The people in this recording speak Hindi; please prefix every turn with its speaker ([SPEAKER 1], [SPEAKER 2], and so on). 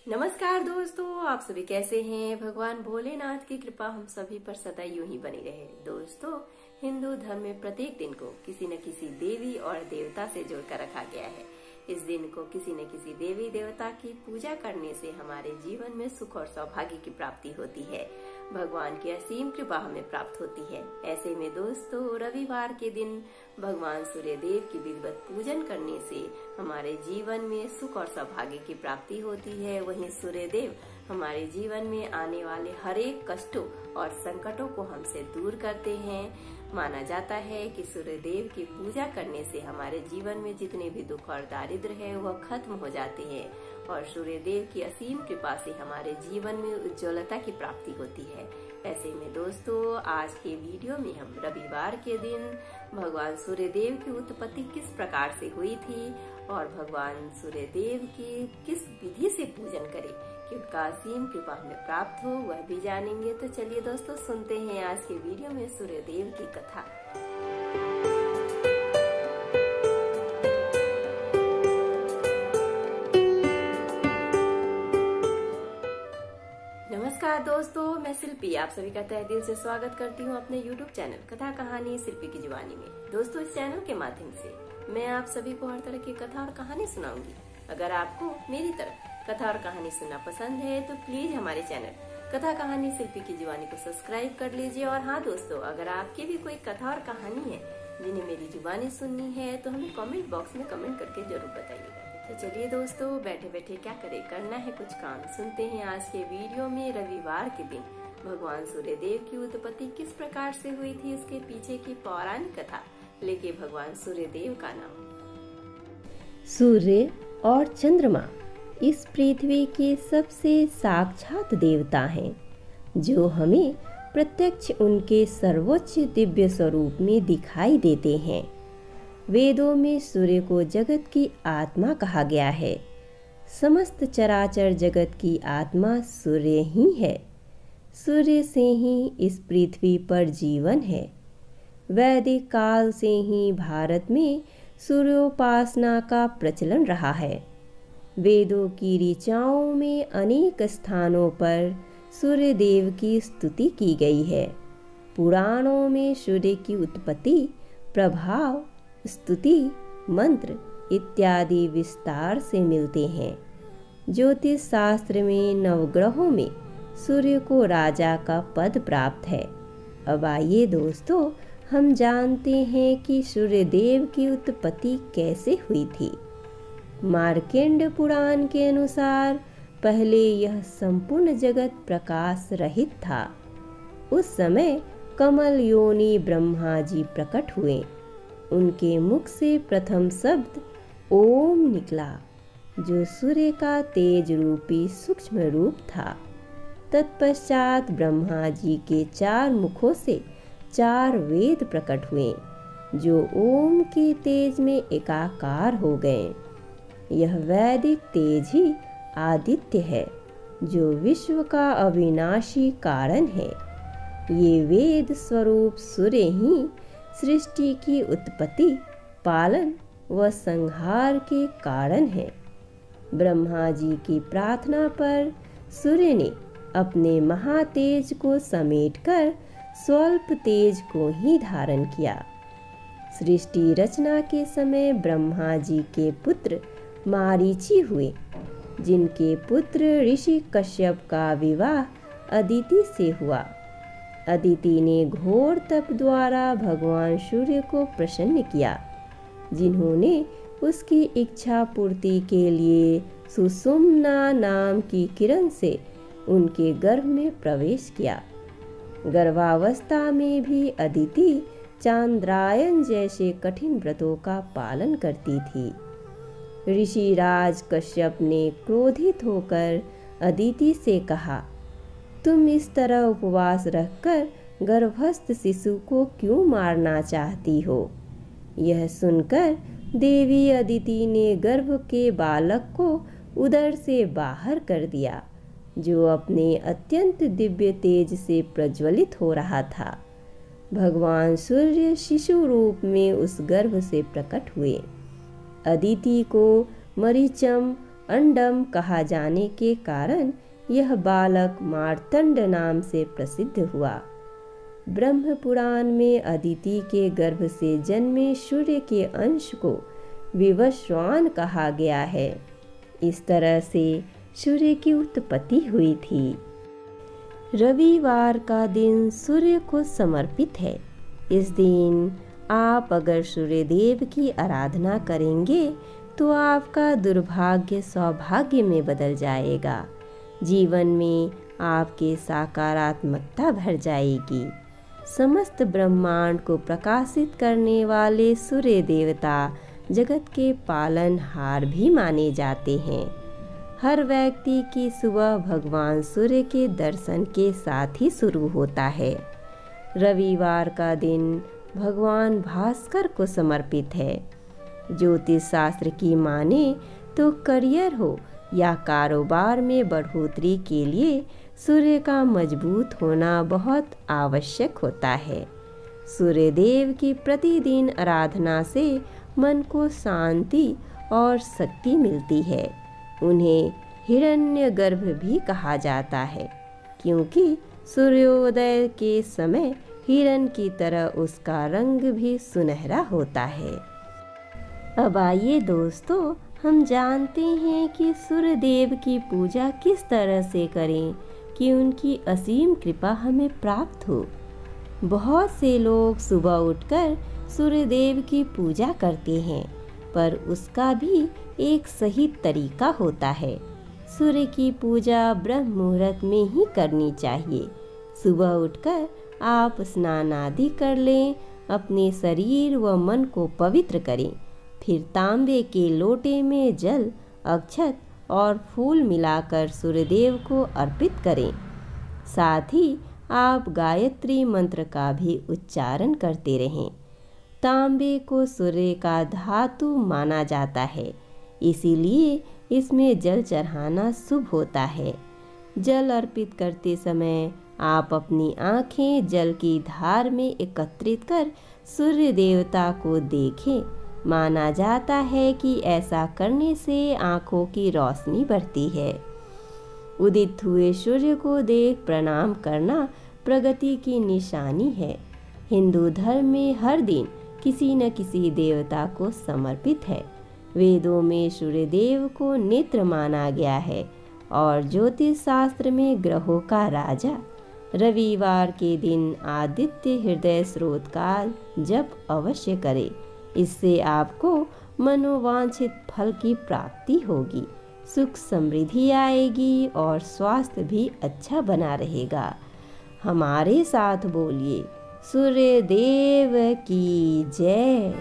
[SPEAKER 1] नमस्कार दोस्तों, आप सभी कैसे हैं। भगवान भोलेनाथ की कृपा हम सभी पर सदा यूं ही बनी रहे। दोस्तों, हिंदू धर्म में प्रत्येक दिन को किसी न किसी देवी और देवता से जोड़कर रखा गया है। इस दिन को किसी न किसी देवी देवता की पूजा करने से हमारे जीवन में सुख और सौभाग्य की प्राप्ति होती है। भगवान की असीम कृपा हमें प्राप्त होती है। ऐसे में दोस्तों, रविवार के दिन भगवान सूर्य देव की विधिवत पूजन करने से हमारे जीवन में सुख और सौभाग्य की प्राप्ति होती है। वहीं सूर्य देव हमारे जीवन में आने वाले हर एक कष्टों और संकटों को हमसे दूर करते हैं। माना जाता है कि सूर्य देव की पूजा करने से हमारे जीवन में जितने भी दुख और दारिद्र है वह खत्म हो जाते हैं और सूर्य देव की असीम कृपा से हमारे जीवन में उज्ज्वलता की प्राप्ति होती है। ऐसे में दोस्तों, आज के वीडियो में हम रविवार के दिन भगवान सूर्य देव की उत्पत्ति किस प्रकार से हुई थी और भगवान सूर्य देव की किस विधि से पूजन करें कि उनका असीम कृपा हमें प्राप्त हो, वह भी जानेंगे। तो चलिए दोस्तों, सुनते हैं आज के वीडियो में सूर्य देव की कथा। नमस्कार दोस्तों, मैं शिल्पी आप सभी का तहे दिल से स्वागत करती हूँ अपने YouTube चैनल कथा कहानी शिल्पी की जुबानी में। दोस्तों, इस चैनल के माध्यम से मैं आप सभी को हर तरह की कथा और कहानी सुनाऊंगी। अगर आपको मेरी तरह कथा और कहानी सुनना पसंद है तो प्लीज हमारे चैनल कथा कहानी शिल्पी की जुबानी को सब्सक्राइब कर लीजिए। और हाँ दोस्तों, अगर आपकी भी कोई कथा और कहानी है जिन्हें मेरी जुबानी सुननी है तो हमें कमेंट बॉक्स में कमेंट करके जरूर बताइएगा। तो चलिए दोस्तों, बैठे बैठे क्या करें, करना है कुछ काम। सुनते हैं आज के वीडियो में रविवार के दिन भगवान सूर्य देव की उत्पत्ति किस प्रकार से हुई थी, इसके पीछे की पौराणिक कथा लेके भगवान सूर्य देव का नाम।
[SPEAKER 2] सूर्य और चंद्रमा इस पृथ्वी के सबसे साक्षात देवता हैं, जो हमें प्रत्यक्ष उनके सर्वोच्च दिव्य स्वरूप में दिखाई देते हैं। वेदों में सूर्य को जगत की आत्मा कहा गया है। समस्त चराचर जगत की आत्मा सूर्य ही है। सूर्य से ही इस पृथ्वी पर जीवन है। वैदिक काल से ही भारत में सूर्योपासना का प्रचलन रहा है। वेदों की ऋचाओं में अनेक स्थानों पर सूर्य देव की स्तुति की गई है। पुराणों में सूर्य की उत्पत्ति, प्रभाव, स्तुति, मंत्र इत्यादि विस्तार से मिलते हैं। ज्योतिष शास्त्र में नवग्रहों में सूर्य को राजा का पद प्राप्त है। अब आइए दोस्तों, हम जानते हैं कि सूर्य देव की उत्पत्ति कैसे हुई थी। मार्कंड पुराण के अनुसार पहले यह संपूर्ण जगत प्रकाश रहित था। उस समय कमल योनि ब्रह्मा जी प्रकट हुए। उनके मुख से प्रथम शब्द ओम निकला, जो सूर्य का तेज रूपी सूक्ष्म रूप था। तत्पश्चात ब्रह्मा जी के 4 मुखों से 4 वेद प्रकट हुए, जो ओम के तेज में एकाकार हो गए। यह वैदिक तेज ही आदित्य है, जो विश्व का अविनाशी कारण है। ये वेद स्वरूप सूर्य ही सृष्टि की उत्पत्ति, पालन व संहार के कारण है। ब्रह्मा जी की प्रार्थना पर सूर्य ने अपने महातेज को समेटकर स्वल्प तेज को ही धारण किया। सृष्टि रचना के समय ब्रह्मा जी के पुत्र मारीची हुए, जिनके पुत्र ऋषि कश्यप का विवाह अदिति से हुआ। अदिति ने घोर तप द्वारा भगवान सूर्य को प्रसन्न किया, जिन्होंने उसकी इच्छा पूर्ति के लिए सुषुम्ना नाम की किरण से उनके गर्भ में प्रवेश किया। गर्भावस्था में भी अदिति चांद्रायन जैसे कठिन व्रतों का पालन करती थी। ऋषिराज कश्यप ने क्रोधित होकर अदिति से कहा, तुम इस तरह उपवास रखकर गर्भस्थ शिशु को क्यों मारना चाहती हो। यह सुनकर देवी अदिति ने गर्भ के बालक को उदर से बाहर कर दिया, जो अपने अत्यंत दिव्य तेज से प्रज्वलित हो रहा था। भगवान सूर्य शिशु रूप में उस गर्भ से प्रकट हुए। अदिति को मरीचम अंडम कहा जाने के कारण यह बालक मार्तंड नाम से प्रसिद्ध हुआ। ब्रह्म पुराण में अदिति के गर्भ से जन्मे सूर्य के अंश को विवस्वान कहा गया है। इस तरह से सूर्य की उत्पत्ति हुई थी। रविवार का दिन सूर्य को समर्पित है। इस दिन आप अगर सूर्य देव की आराधना करेंगे तो आपका दुर्भाग्य सौभाग्य में बदल जाएगा। जीवन में आपके सकारात्मकता भर जाएगी। समस्त ब्रह्मांड को प्रकाशित करने वाले सूर्य देवता जगत के पालनहार भी माने जाते हैं। हर व्यक्ति की सुबह भगवान सूर्य के दर्शन के साथ ही शुरू होता है। रविवार का दिन भगवान भास्कर को समर्पित है। ज्योतिष शास्त्र की माने तो करियर हो या कारोबार में बढ़ोतरी के लिए सूर्य का मजबूत होना बहुत आवश्यक होता है। सूर्य देव की प्रतिदिन आराधना से मन को शांति और शक्ति मिलती है। उन्हें हिरण्यगर्भ भी कहा जाता है, क्योंकि सूर्योदय के समय हिरण की तरह उसका रंग भी सुनहरा होता है। अब आइए दोस्तों, हम जानते हैं कि सूर्य देव की पूजा किस तरह से करें कि उनकी असीम कृपा हमें प्राप्त हो। बहुत से लोग सुबह उठकर सूर्य देव की पूजा करते हैं, पर उसका भी एक सही तरीका होता है। सूर्य की पूजा ब्रह्म मुहूर्त में ही करनी चाहिए। सुबह उठकर आप स्नान आदि कर लें, अपने शरीर व मन को पवित्र करें। फिर तांबे के लोटे में जल, अक्षत और फूल मिलाकर सूर्यदेव को अर्पित करें। साथ ही आप गायत्री मंत्र का भी उच्चारण करते रहें। तांबे को सूर्य का धातु माना जाता है, इसीलिए इसमें जल चढ़ाना शुभ होता है। जल अर्पित करते समय आप अपनी आंखें जल की धार में एकत्रित कर सूर्य देवता को देखें। माना जाता है कि ऐसा करने से आंखों की रोशनी बढ़ती है। उदित हुए सूर्य को देख प्रणाम करना प्रगति की निशानी है। हिंदू धर्म में हर दिन किसी न किसी देवता को समर्पित है। वेदों में सूर्य देव को नेत्र माना गया है और ज्योतिष शास्त्र में ग्रहों का राजा। रविवार के दिन आदित्य हृदय स्रोत का जप अवश्य करें। इससे आपको मनोवांछित फल की प्राप्ति होगी, सुख समृद्धि आएगी और स्वास्थ्य भी अच्छा बना रहेगा। हमारे साथ बोलिए, सूर्य देव की जय।